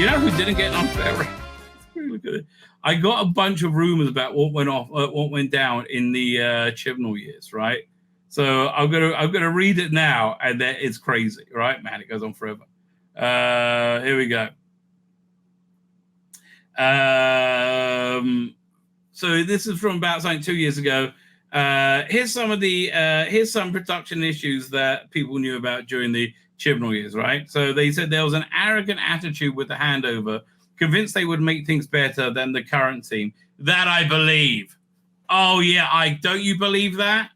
You know who didn't get an unfair rating? Look at it. I got a bunch of rumors about what went down in the Chibnall years, right? So I'm gonna read it now, and it's crazy, right? Man, it goes on forever. Here we go. So this is from about 2 years ago. Here's some production issues that people knew about during the Chibnall years, right? So they said there was an arrogant attitude with the handover, convinced they would make things better than the current team. That I believe. Oh yeah, don't you believe that?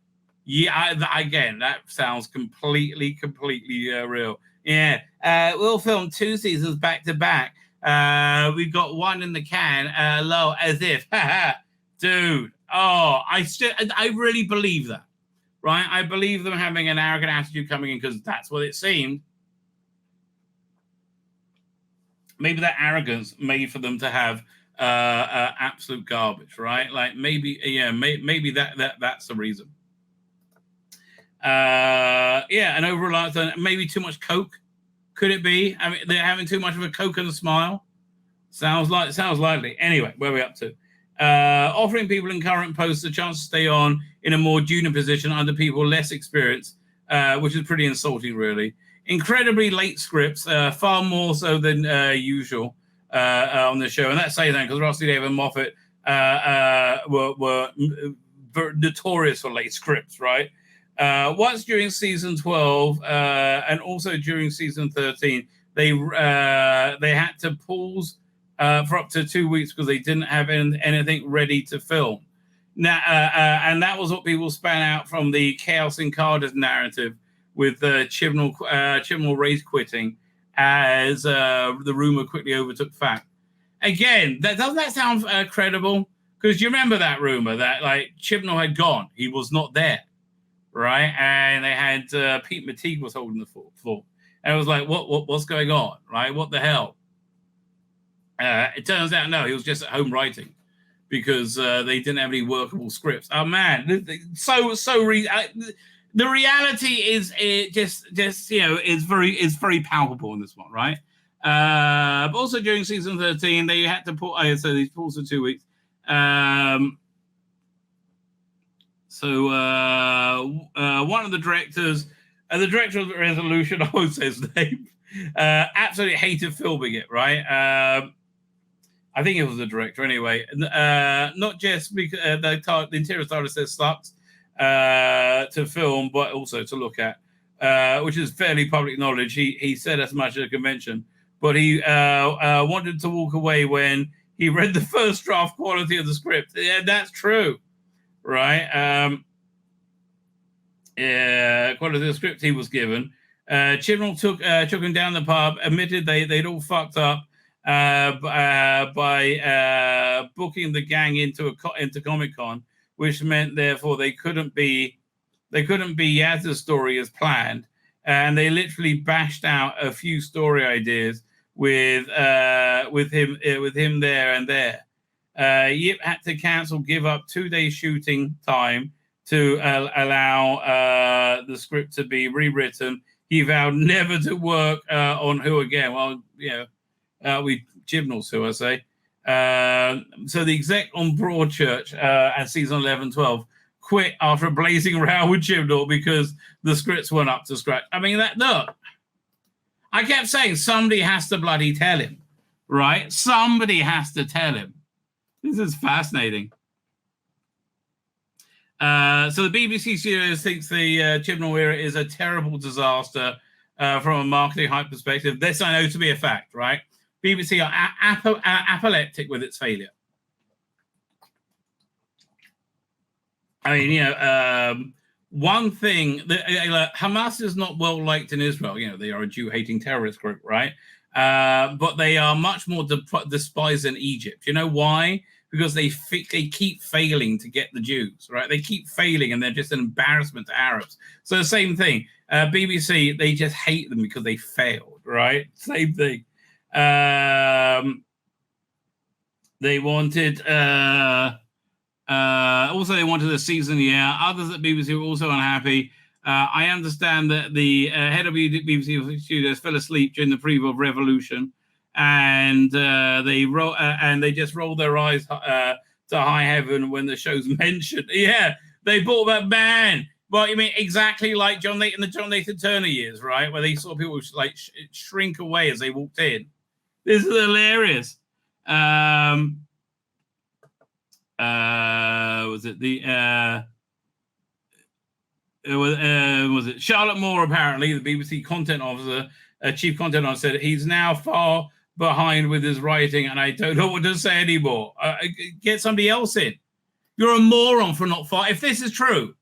Yeah, again, that sounds completely real. Yeah, we'll film 2 seasons back to back. We've got 1 in the can. Low as if, dude. Oh, I really believe that, right? I believe them having an arrogant attitude coming in because that's what it seemed. Maybe that arrogance made for them to have absolute garbage, right? Like maybe that's the reason. And overall, maybe too much Coke. Could it be? I mean, they're having too much of a Coke and a smile. Sounds likely. Anyway, where are we up to? Offering people in current posts a chance to stay on in a more junior position under people less experienced, which is pretty insulting, really. Incredibly late scripts, far more so than usual on the show. And that's saying that because Rossi, Dave, and Moffat were notorious for late scripts, right? Once during season 12 and also during season 13, they had to pause for up to 2 weeks because they didn't have anything ready to film. Now, and that was what people span out from the Chaos in Cardiff narrative with Chibnall race quitting as the rumor quickly overtook fact. Again, doesn't that sound credible? Because you remember that rumor that like Chibnall had gone, he was not there. Right, and they had Pete Mateague was holding the fort, and it was like, what's going on? Right, what the hell? It turns out no, he was just at home writing because they didn't have any workable scripts. Oh man, the reality is is very palpable in this one, right? But also during season 13, they had to put so these pulls for 2 weeks. So one of the directors, the director of the Resolution, I won't say his name, absolutely hated filming it, right? I think it was the director anyway. Not just because the interior stylist says sucks to film, but also to look at, which is fairly public knowledge. He said as much at a convention, but he wanted to walk away when he read the first draft quality of the script. Yeah, that's true. Right, quality of the script he was given. Chibnall took him down the pub, admitted they'd all fucked up by booking the gang into Comic-Con, which meant therefore they couldn't be Yaz's story as planned, and they literally bashed out a few story ideas with him there and there. Yip had to give up 2 days shooting time to allow the script to be rewritten. He vowed never to work on Who again. Well, we Chibnall's Who, I say. So the exec on Broadchurch at season 11-12 quit after a blazing row with Chibnall because the scripts weren't up to scratch. I mean, look, I kept saying somebody has to bloody tell him, right? Somebody has to tell him. This is fascinating. So the BBC Studios thinks the Chibnall era is a terrible disaster from a marketing hype perspective. This I know to be a fact, right? BBC are apoplectic with its failure. I mean, one thing, Hamas is not well liked in Israel. They are a Jew-hating terrorist group, right? But they are much more despised in Egypt. You know why? Because they keep failing to get the Jews, right? They keep failing, and they're just an embarrassment to Arabs. So the same thing. BBC, they just hate them because they failed, right? Same thing. They wanted also they wanted a season. Yeah, others at BBC were also unhappy. I understand that the head of BBC Studios fell asleep during the preview of Revolution, and they just roll their eyes to high heaven when the show's mentioned. Yeah, they brought that man. Well, you mean exactly like the John Nathan Turner years, right? Where they saw people like shrink away as they walked in. This is hilarious. Was it Charlotte Moore? Apparently, the BBC content officer, chief content officer, said he's now far behind with his writing, and I don't know what to say anymore. Get somebody else in. You're a moron for not firing. If this is true,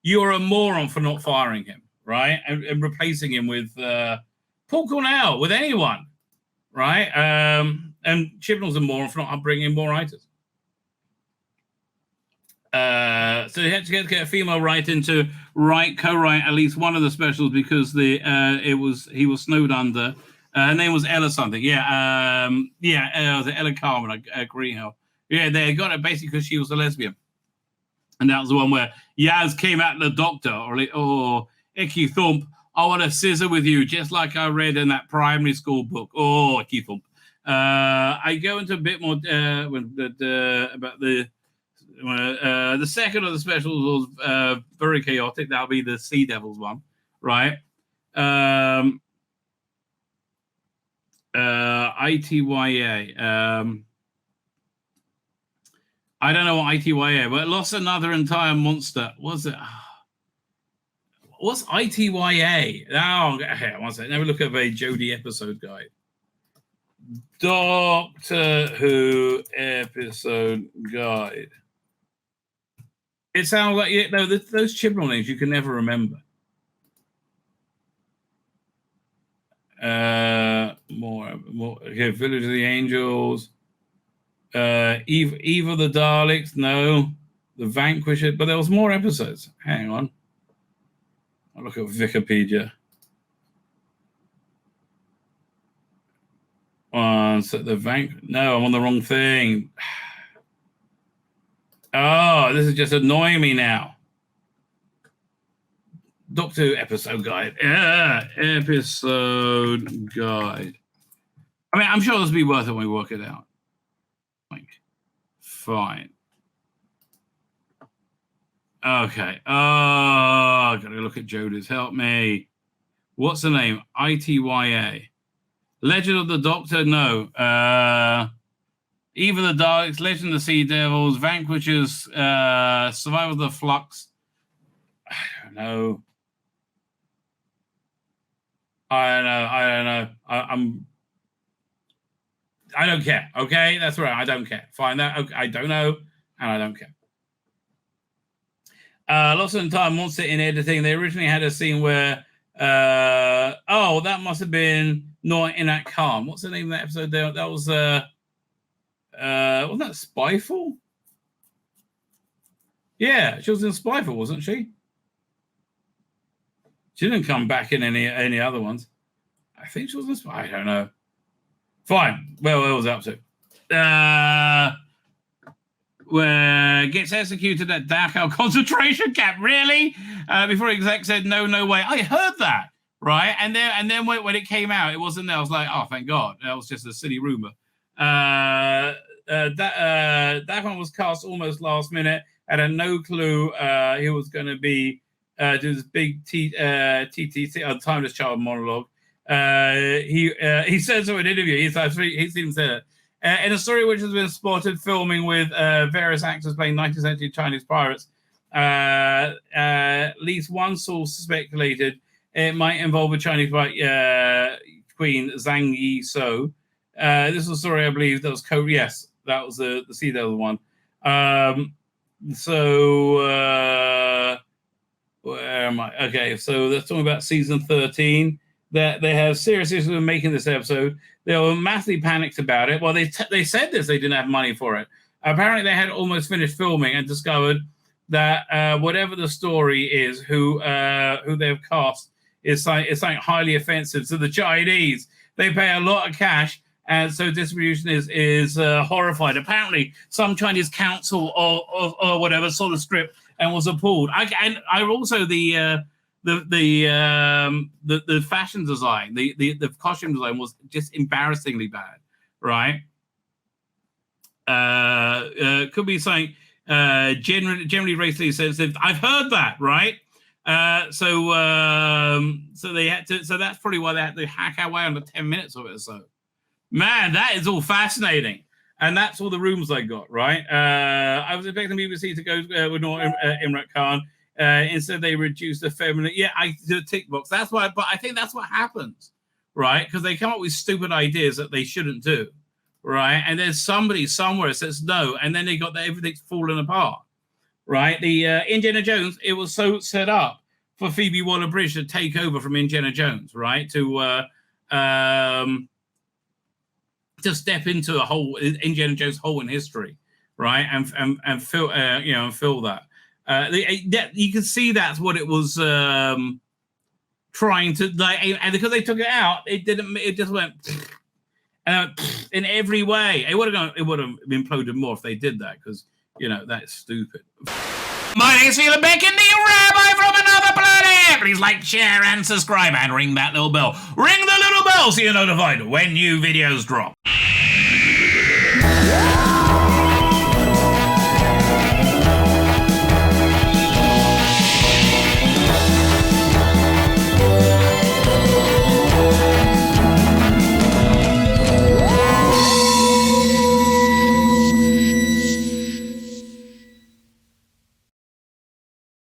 you're a moron for not firing him, right? And replacing him with Paul Cornell, with anyone, right? And Chibnall's a moron for not bringing in more writers. So he had to get a female writer to co-write at least one of the specials because he was snowed under. Her name was Ella something. It was Ella Carmen Greenhill. Yeah, they got it basically because she was a lesbian. And that was the one where Yaz came at the doctor, or Icky Thump, I want to scissor with you, just like I read in that primary school book. Oh, Icky Thump. I go into a bit more about the second of the specials was very chaotic. That'll be the Sea Devils one, right? ITYA. I don't know what ITYA, but it lost another entire monster. Was it? What's ITYA? Oh, okay, one second. Never look at a Jodie episode guide. Doctor Who episode guide. It sounds like those Chibnall names you can never remember. More. Okay, Village of the Angels. Eve of the Daleks, no. The Vanquisher, but there was more episodes. Hang on. I'll look at Wikipedia. So no, I'm on the wrong thing. Oh, this is just annoying me now. Doctor Who episode guide. Episode guide. I mean, I'm sure this will be worth it when we work it out. Fine. Okay. Oh, I gotta look at Jodie's. Help me. What's the name? ITYA. Legend of the Doctor? No. Eve of the Daleks, Legend of the Sea Devils, Vanquishers, Survival of the Flux. I don't know. I don't care. Okay, that's right. I don't care. Fine. That okay, I don't know, and I don't care. Lost of Time monster in editing. They originally had a scene where that must have been Not in That Calm. What's the name of that episode? That was wasn't that Spyfall? Yeah, she was in Spyfall, wasn't she? She didn't come back in any other ones. I think she was in Spyfall. I don't know. Fine. Well, what was I up to? Where gets executed at Dachau concentration camp. Really? Before exec said no way. I heard that, right? And then when it came out, it wasn't there. I was like, oh, thank God. That was just a silly rumor. That one was cast almost last minute. I had no clue he was going to be do this big TTC, Timeless Child monologue. He said so in an interview. He's seen him say that. In a story which has been spotted filming with various actors playing 19th century Chinese pirates, at least one source speculated it might involve a Chinese queen, Zhang Yi So. This was a story, I believe, that was yes, that was the Sea Devil one. Where am I? Okay, so they're talking about season 13. That they have serious issues with making this episode. They were massively panicked about it. Well, they said this, they didn't have money for it. Apparently, they had almost finished filming and discovered that whatever the story is, who they've cast is something highly offensive to the Chinese. They pay a lot of cash, and so distribution is horrified. Apparently, some Chinese council or whatever saw the script and was appalled. I also the the fashion design, the costume design was just embarrassingly bad, right? Could be saying generally racist sensitive. I've heard that, right? So they had to. So that's probably why they had to hack our way under 10 minutes of it or so. Man, that is all fascinating. And that's all the rooms I got, right? I was expecting BBC to go with Imran Khan. Instead, they reduced the feminine. Yeah, I did a tick box. That's why, but I think that's what happens, right? Because they come up with stupid ideas that they shouldn't do, right? And there's somebody somewhere says no, and then they got that everything's falling apart, right? The Indiana Jones, it was so set up for Phoebe Waller-Bridge to take over from Indiana Jones, right? To step into a whole Indiana Jones hole in history, right? And fill fill that. You can see that's what it was trying to like, and because they took it out, it didn't. It just went in every way. It would have imploded more if they did that, because that's stupid. My name's Tzvi Lebetkin, the Rabbi from another planet. Please like, share, and subscribe, and ring that little bell. Ring the little bell so you're notified when new videos drop.